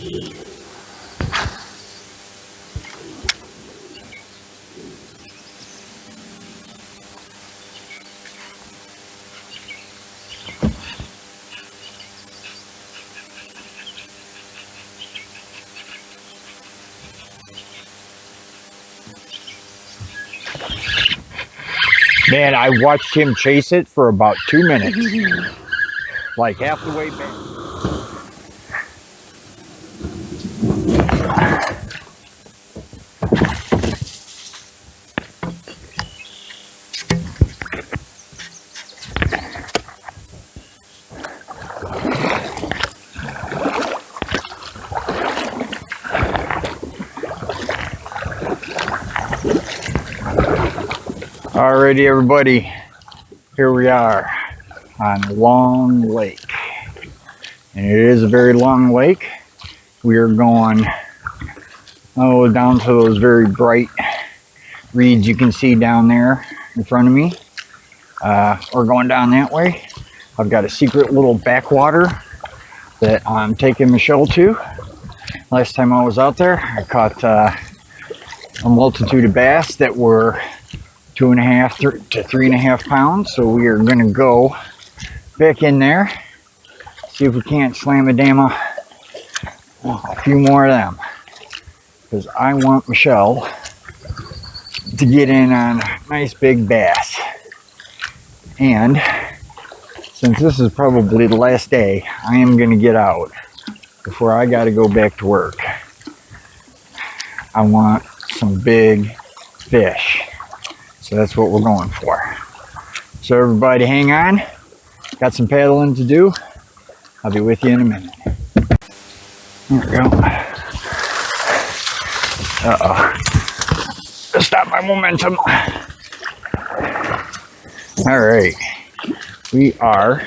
Man, I watched him chase it for about 2 minutes. Like half the way back. Alrighty, everybody, here we are on Long Lake, and it is a very long lake. We are going down to those very bright reeds you can see down there in front of me. We're going down that way. I've got a secret little backwater that I'm taking Michelle to. Last time I was out there, I caught a multitude of bass that were 2.5 to 3.5 pounds. So we are going to go back in there, see if we can't slam a few more of them, because I want Michelle to get in on a nice big bass. And since this is probably the last day, I am going to get out before I got to go back to work. I want some big fish. So that's what we're going for. So everybody hang on. Got some paddling to do. I'll be with you in a minute. There we go. Uh-oh. Stop my momentum. All right. We are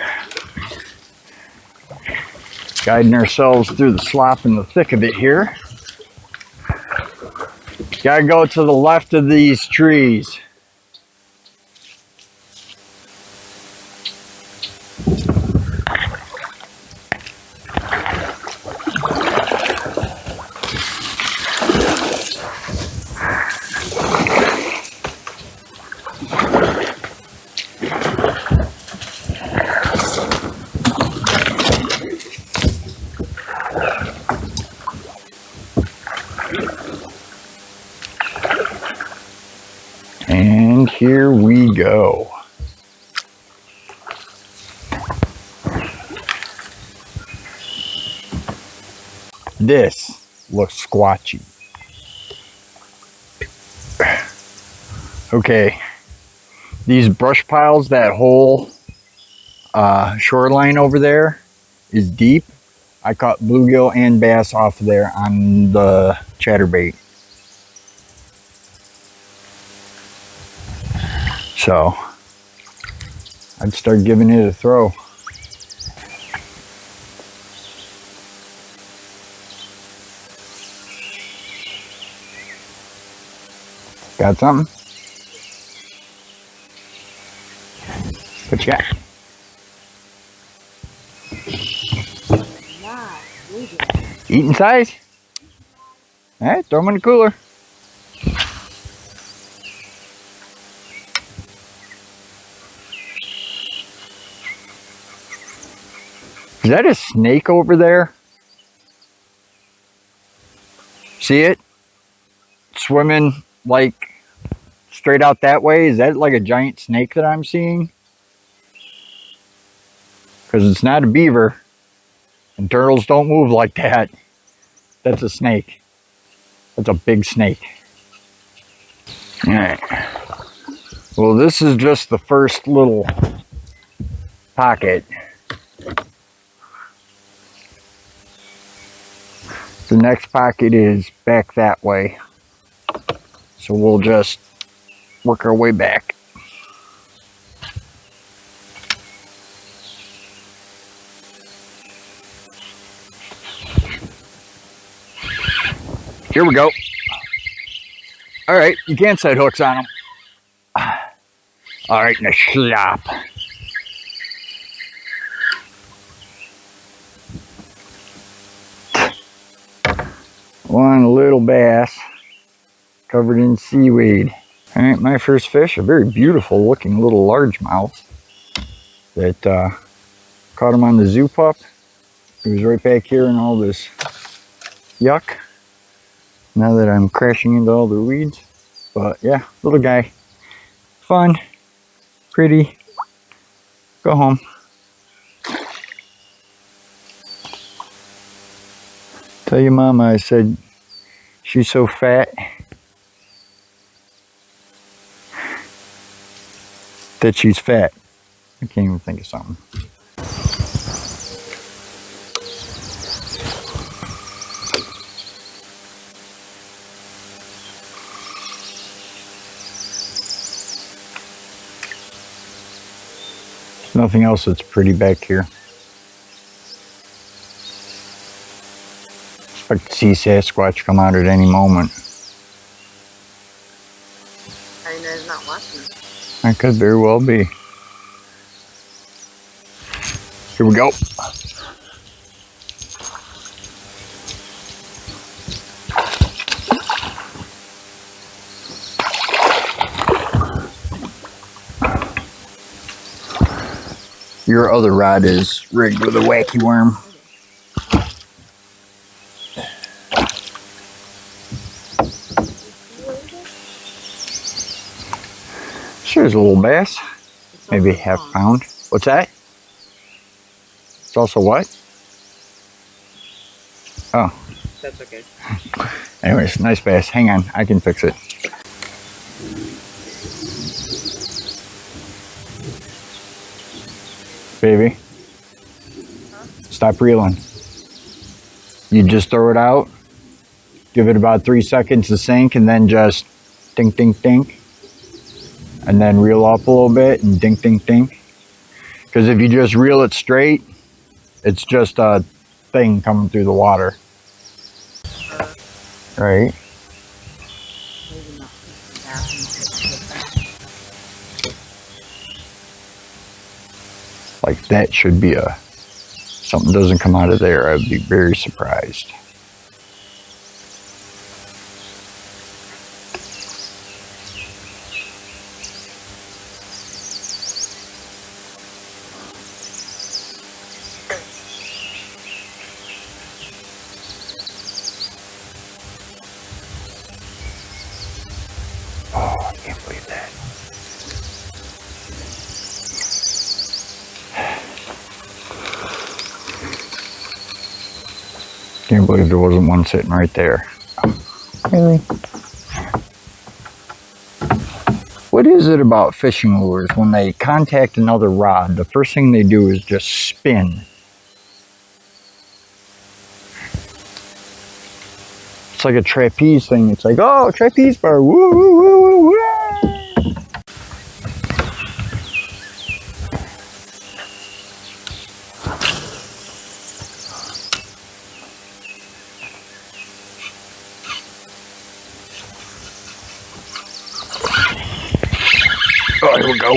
guiding ourselves through the slop and the thick of it here. Gotta go to the left of these trees. And here we go. This looks squatchy. Okay, these brush piles, that whole shoreline over there is deep. I caught bluegill and bass off of there on the chatterbait. So I'd start giving it a throw. Got something? What you got? Eating size? Alright, throw them in the cooler. Is that a snake over there? See it? Swimming like straight out that way? Is that like a giant snake that I'm seeing? Because it's not a beaver. And turtles don't move like that. That's a snake. That's a big snake. Alright. Well, this is just the first little pocket. The next pocket is back that way. So we'll just work our way back. Here we go. All right, you can set hooks on them. All right, now slop. One little bass covered in seaweed. All right, my first fish, a very beautiful looking little largemouth that caught him on the zoo pup. He was right back here in all this yuck. Now that I'm crashing into all the weeds. But yeah, little guy. Fun, pretty. Go home. Tell your mama I said she's so fat that she's fat. I can't even think of something. There's nothing else that's pretty back here. Expect to see Sasquatch come out at any moment. How do you know he's not watching? That could very well be. Here we go. Your other rod is rigged with a wacky worm. There's a little bass, maybe half pound. What's that? It's also what? Oh. That's okay. Anyways, nice bass. Hang on, I can fix it. Baby, stop reeling. You just throw it out, give it about 3 seconds to sink, and then just dink, dink, dink. And then reel up a little bit and dink, dink, dink. Because if you just reel it straight, it's just a thing coming through the water. Right? Like that should be something doesn't come out of there, I'd be very surprised. Oh, I can't believe that. Can't believe there wasn't one sitting right there. Really? What is it about fishing lures when they contact another rod, the first thing they do is just spin? It's like a trapeze thing. It's like, oh, trapeze bar, woo, woo, woo, woo, woo. Oh, here we go.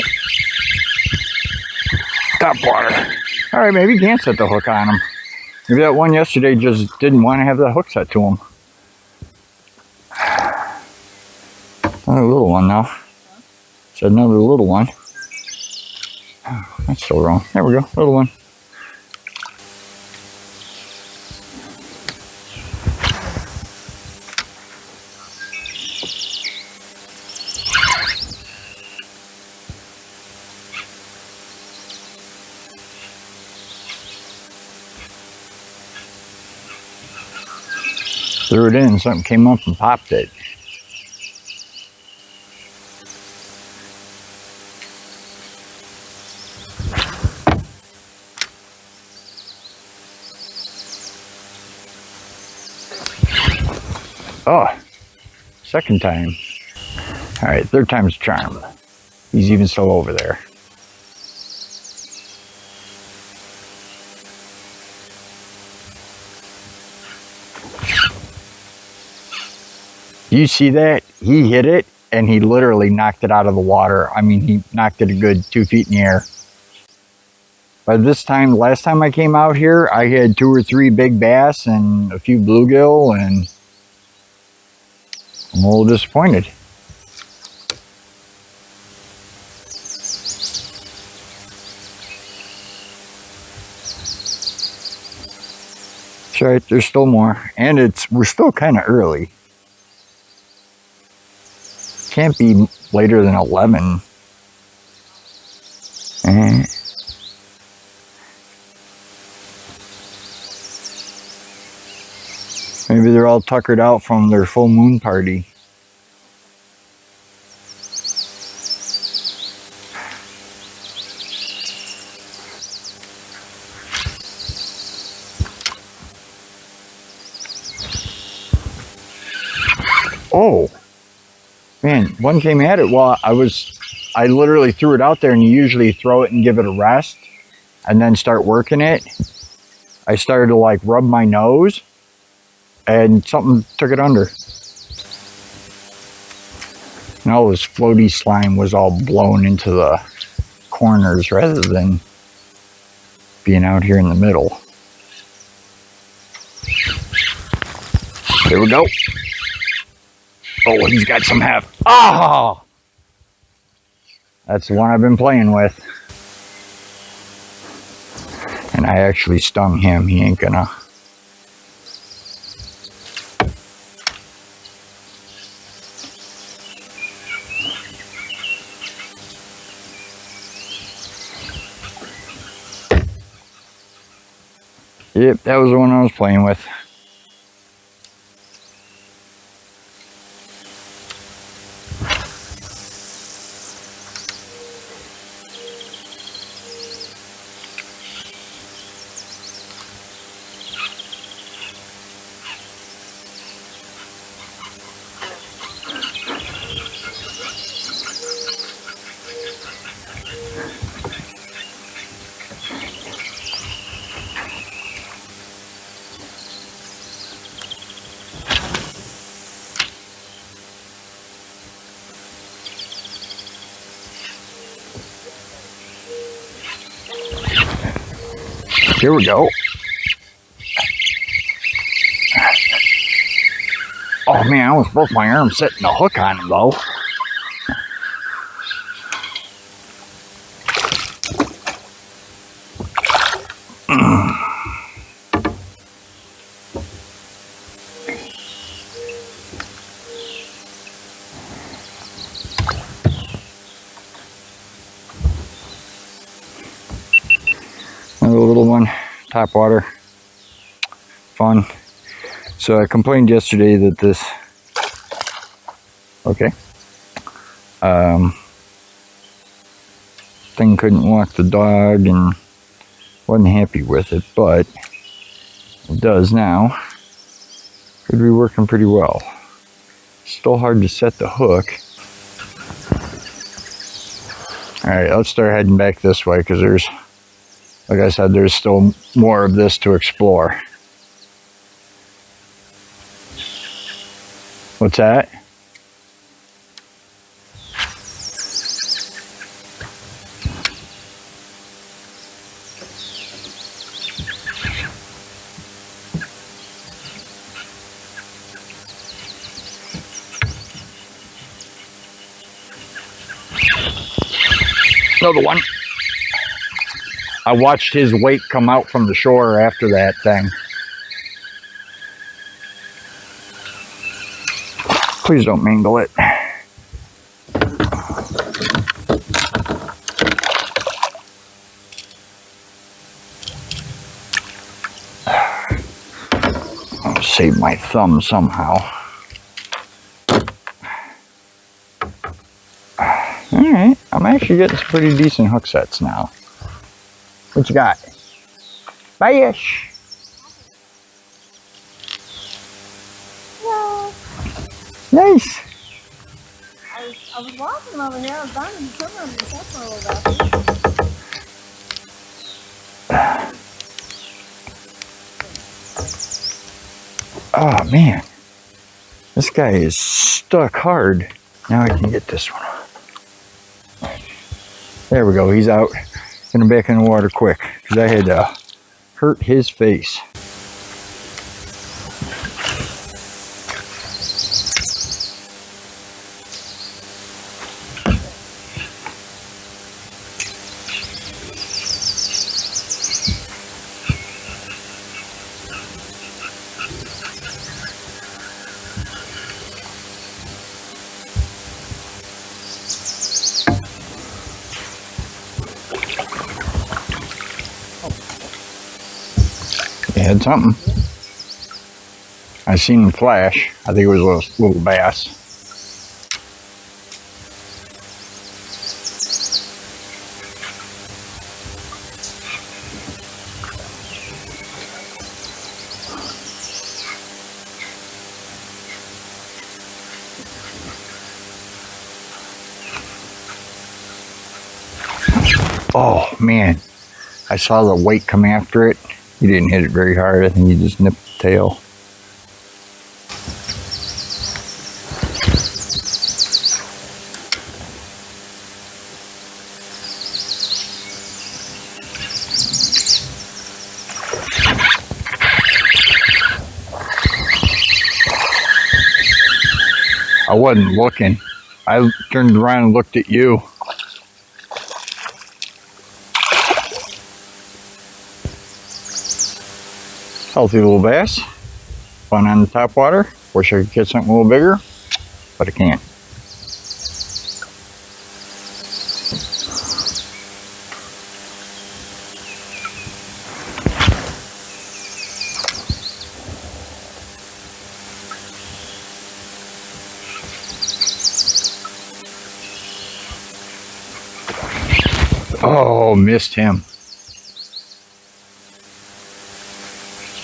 Top water. All right, maybe you can't set the hook on him. Maybe that one yesterday just didn't want to have the hook set to him. Another little one now. It's another little one. Oh, that's still wrong. There we go, little one. Threw it in, something came up and popped it. Oh, second time. All right, third time's a charm. He's even still over there. You see that? He hit it and he literally knocked it out of the water. I mean, he knocked it a good 2 feet in the air. By this time, last time I came out here, I had 2 or 3 big bass and a few bluegill, and I'm a little disappointed. That's right, there's still more. And we're still kind of early. Can't be later than 11. Maybe they're all tuckered out from their full moon party. Oh, man, one came at it while I literally threw it out there, and you usually throw it and give it a rest and then start working it. I started to like rub my nose and something took it under. And all this floaty slime was all blown into the corners rather than being out here in the middle. There we go. Oh, he's got some heft. Ah! That's the one I've been playing with. And I actually stung him. He ain't gonna. Yep, that was the one I was playing with. Here we go. Oh man, I almost broke my arm setting the hook on him though. Another little one, top water, fun. So I complained yesterday that this, thing couldn't walk the dog and wasn't happy with it, but it does now. Could be working pretty well. Still hard to set the hook. All right, let's start heading back this way because there's, like I said, there's still more of this to explore. What's that? Another one. I watched his weight come out from the shore after that thing. Please don't mangle it. I'll save my thumb somehow. Alright, I'm actually getting some pretty decent hook sets now. What you got? Fish! Hello. Nice! I was walking over here. I was down in the corner of the step for a little bit. Oh man, this guy is stuck hard. Now I can get this one. There we go, he's out. Get him back in the water quick because I had to hurt his face. He had something. I seen him flash. I think it was a little bass. Oh man, I saw the weight come after it. He didn't hit it very hard. I think he just nipped the tail. I wasn't looking. I turned around and looked at you. Healthy little bass. Fun on the top water. Wish I could catch something a little bigger, but I can't. Oh, missed him.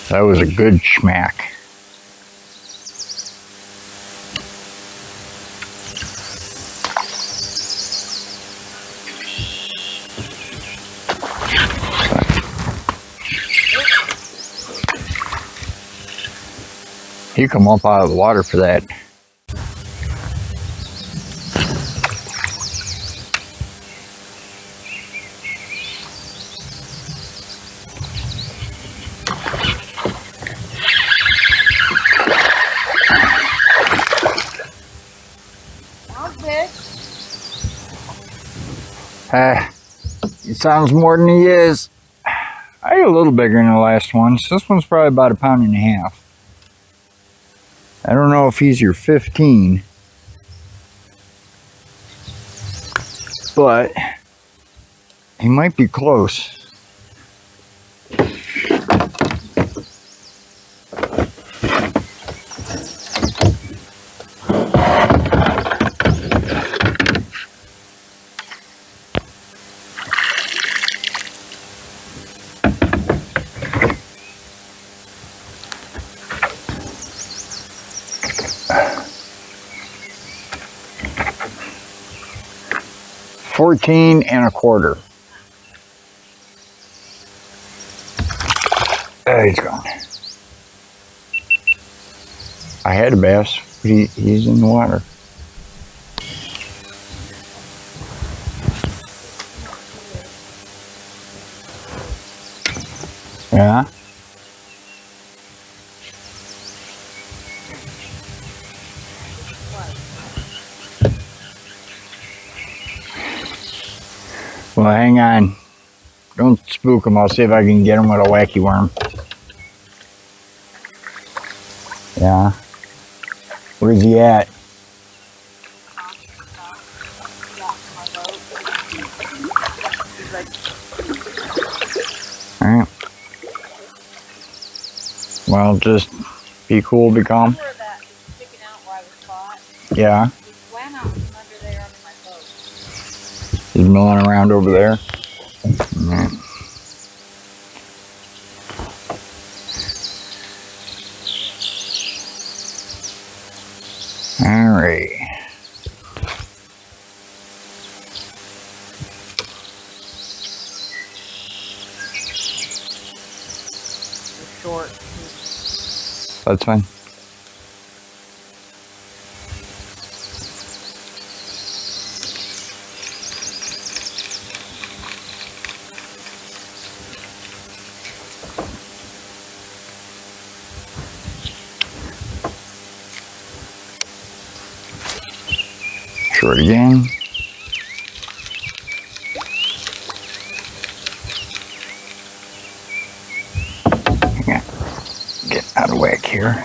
That was a good schmack. He come up out of the water for that. He sounds more than he is. I got a little bigger than the last one. So this one's probably about 1.5 pounds. I don't know if he's your 15, but he might be close. $14.25. There he's gone. I had a bass, but he's in the water. Yeah. Well, hang on. Don't spook him. I'll see if I can get him with a wacky worm. Yeah. Where's he at? Alright. Well, just be cool, be calm. Where that is sticking out where I was caught. Yeah. He swam out from under there under my boat. He's milling around over there. Alright. Alright. Short. That's fine. Short again. Yeah. Get out of whack here.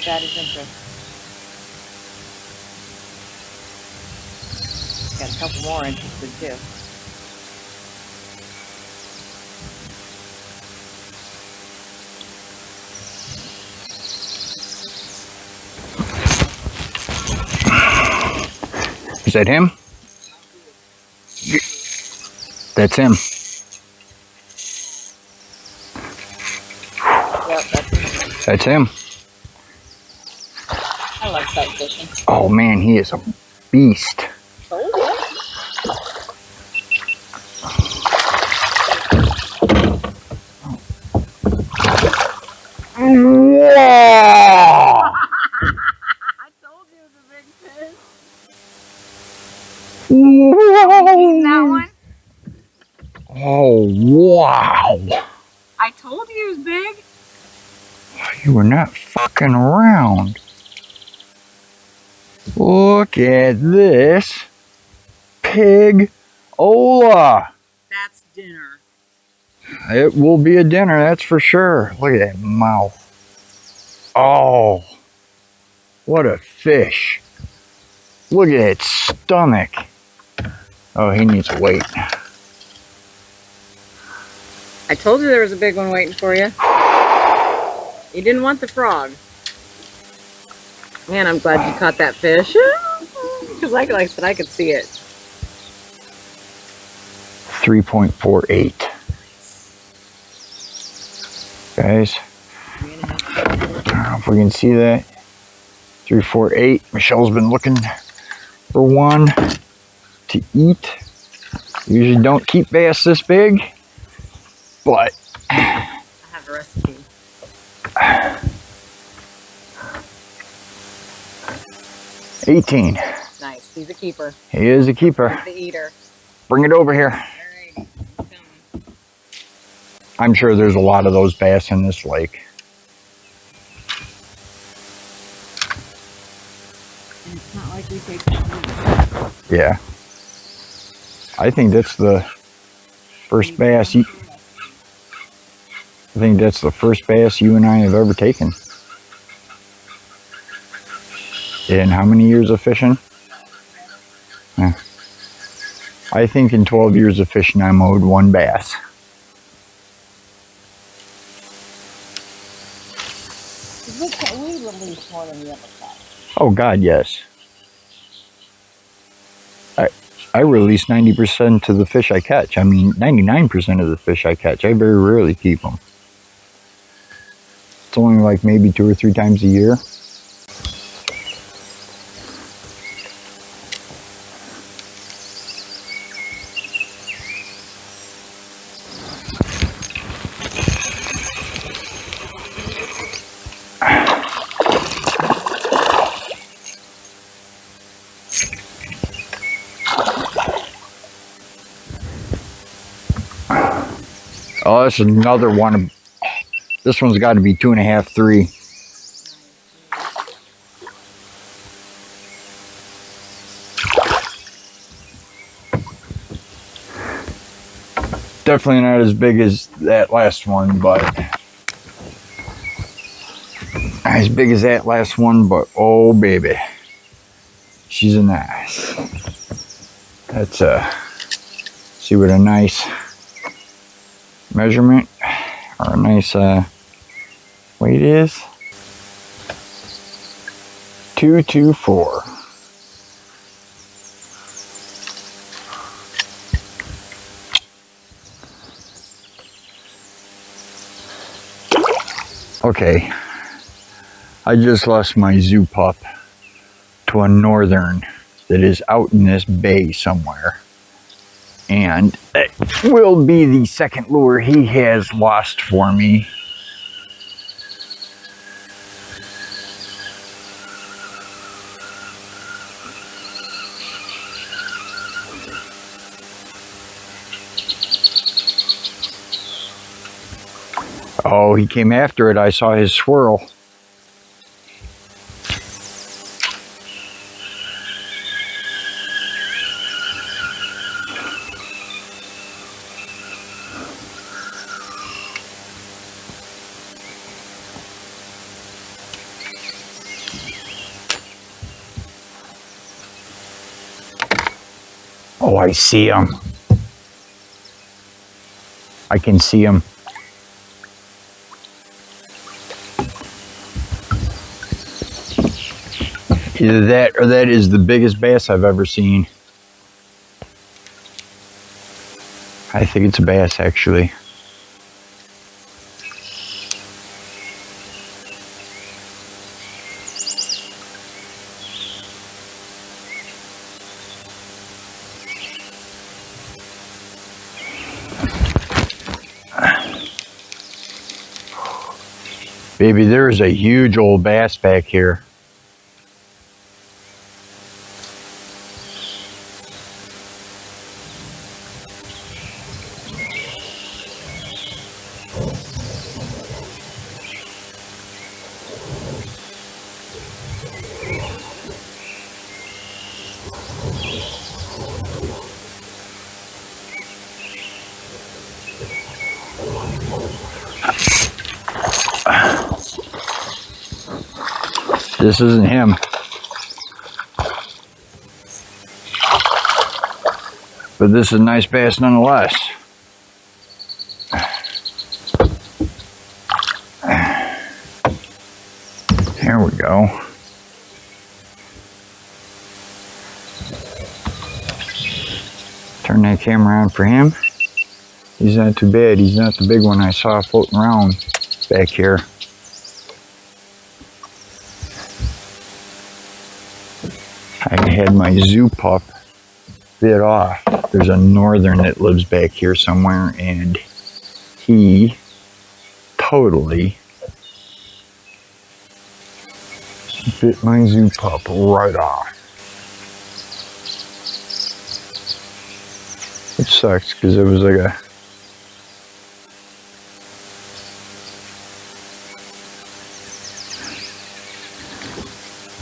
That is interesting. Got a couple more interested too. Is that him? That's him. Yep, That's him. I love sight fishing. Oh man, he is a beast. Told you. Whoa! I told you it was a big fish. Whoa! That one? Oh wow! I told you it was big. You were not fucking around. Look at this pig Ola. That's dinner. It will be a dinner, that's for sure. Look at that mouth. Oh, what a fish. Look at its stomach. Oh, he needs to wait. I told you there was a big one waiting for you. You didn't want the frog. Man, I'm glad you caught that fish. Because like I said, I could see it. 3.48. Guys, I don't know if we can see that. 348. Michelle's been looking for one to eat. Usually don't keep bass this big, but I have a recipe. 18. Nice. He's a keeper. He is a keeper. He's the eater. Bring it over here. Alrighty. I'm coming. I'm sure there's a lot of those bass in this lake. And it's not like we take them. Yeah. I think that's the first bass you... I think that's the first bass you and I have ever taken. In how many years of fishing? Yeah. I think in 12 years of fishing I mowed one bass. We release more than we ever catch. Oh God, yes. I release 90% of the fish I catch. I mean, 99% of the fish I catch. I very rarely keep them. It's only like maybe 2 or 3 times a year. Oh, this is another one. This one's got to be 2.5, 3. Definitely not as big as that last one, but as big as that last one, but oh baby, she's a nice. Let's see what a nice measurement or a nice weight is. 224. Okay, I just lost my zoo pup to a northern that is out in this bay somewhere. And it will be the second lure he has lost for me. Oh, he came after it. I saw his swirl. Oh, I see him. I can see him. Either that or that is the biggest bass I've ever seen. I think it's a bass, actually. Baby, there is a huge old bass back here. This isn't him. But this is a nice bass nonetheless. There we go. Turn that camera on for him. He's not too bad. He's not the big one I saw floating around back here. I had my zoo pup bit off. There's a northern that lives back here somewhere, and he totally bit my zoo pup right off. It sucks because it was like a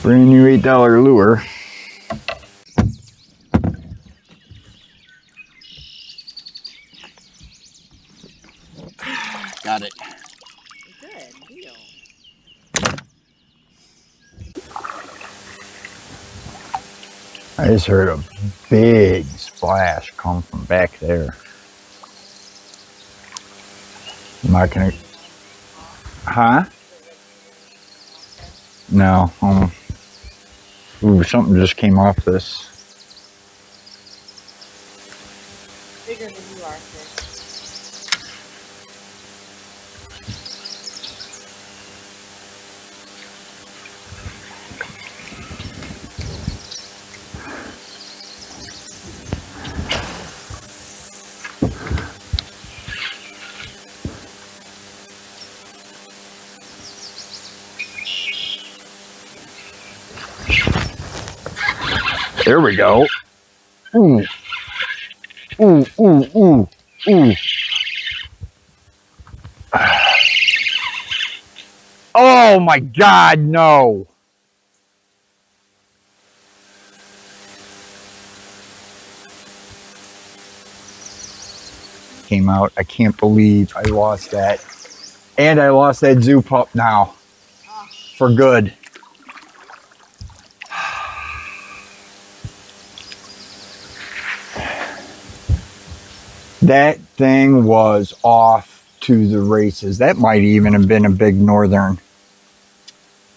brand new $8 lure. Got it. Good deal. I just heard a big splash come from back there. I'm not gonna. Huh? No. Ooh, something just came off this. Bigger than you are, sir. There we go. Ooh. Ooh, ooh, ooh, ooh. Oh my God, no. Came out. I can't believe I lost that. And I lost that zoo pup now. For good. That thing was off to the races. That might even have been a big northern.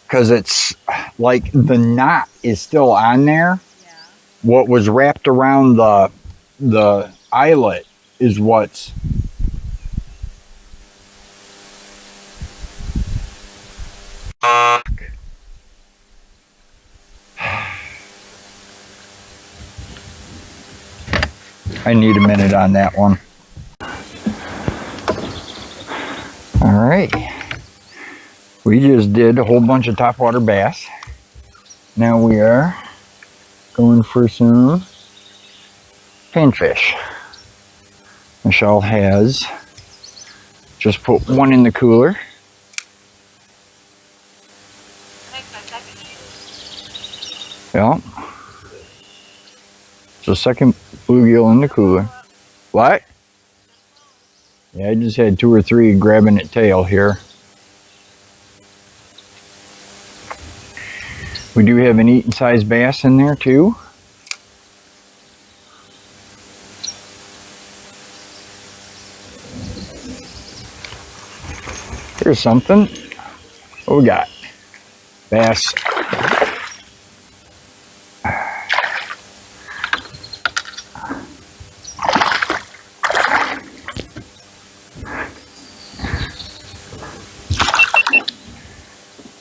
Because it's like the knot is still on there. Yeah. What was wrapped around the eyelet is what's I need a minute on that one. All right. We just did a whole bunch of topwater bass. Now we are going for some panfish. Michelle has just put one in the cooler. Yeah. So second bluegill in the cooler. What? Yeah, I just had 2 or 3 grabbing at tail here. We do have an eating size bass in there too. Here's something. What we got? Bass.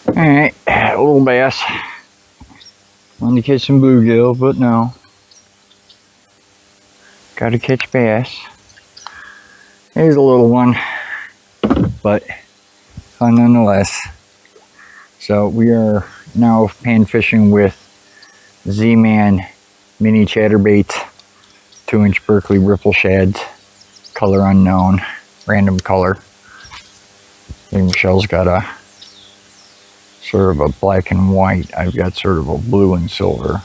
Alright, a little bass. Wanted to catch some bluegill, but no. Gotta catch bass. Here's a little one, but fun nonetheless. So we are now pan fishing with Z-Man mini chatterbaits, 2-inch Berkeley ripple shads, color unknown, random color. I think Michelle's got a sort of a black and white. I've got sort of a blue and silver.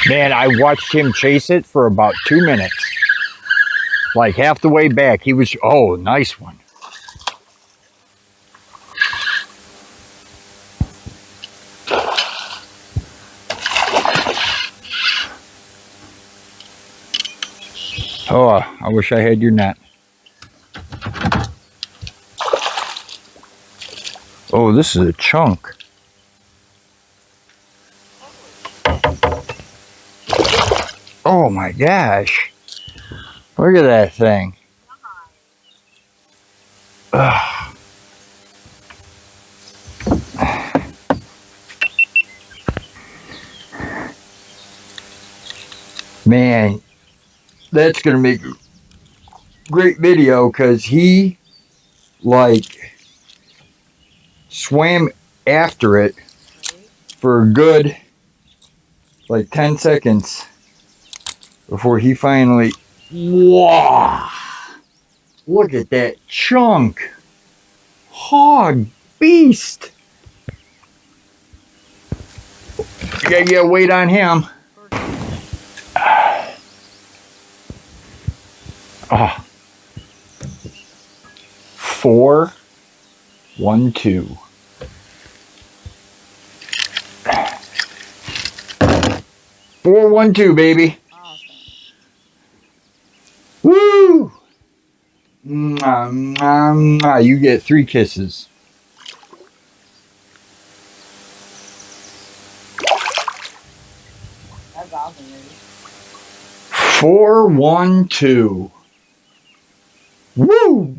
Man, I watched him chase it for about 2 minutes. Like half the way back, he was, oh, nice one. Oh, I wish I had your net. Oh, this is a chunk. Oh my gosh. Look at that thing. Ugh. Man, that's gonna make a great video because he like swam after it for a good like 10 seconds before he finally, wow, look at that chunk. Hog beast. You gotta get weight on him. Oh. 4, 1, 2. 4, 1, 2, baby. Awesome. Woo! Mwah, mwah, mwah. You get 3 kisses. That's awesome, baby. 4, 1, 2. Woo!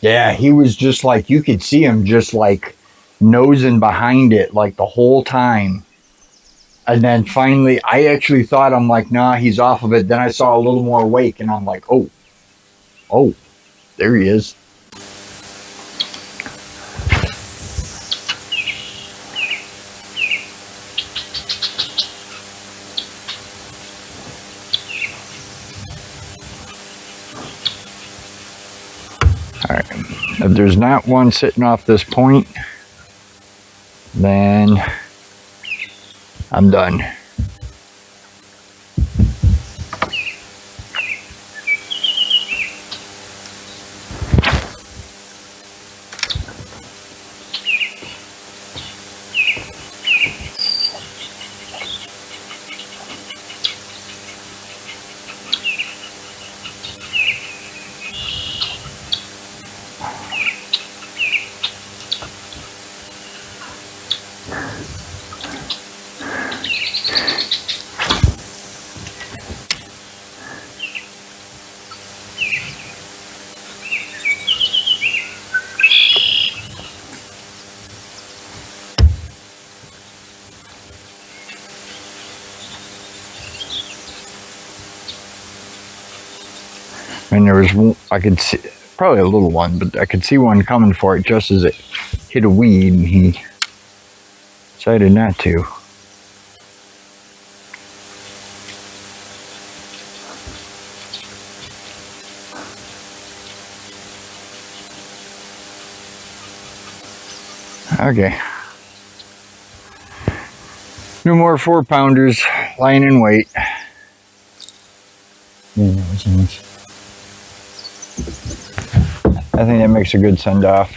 Yeah, he was just like, you could see him just like nosing behind it like the whole time. And then finally, I actually thought, I'm like, nah, he's off of it. Then I saw a little more wake and I'm like, oh, there he is. All right, if there's not one sitting off this point, then I'm done. And there was, I could see, probably a little one, but I could see one coming for it just as it hit a weed, and he decided not to. Okay. No more 4-pounders lying in wait. Yeah, that was nice. I think that makes a good send off.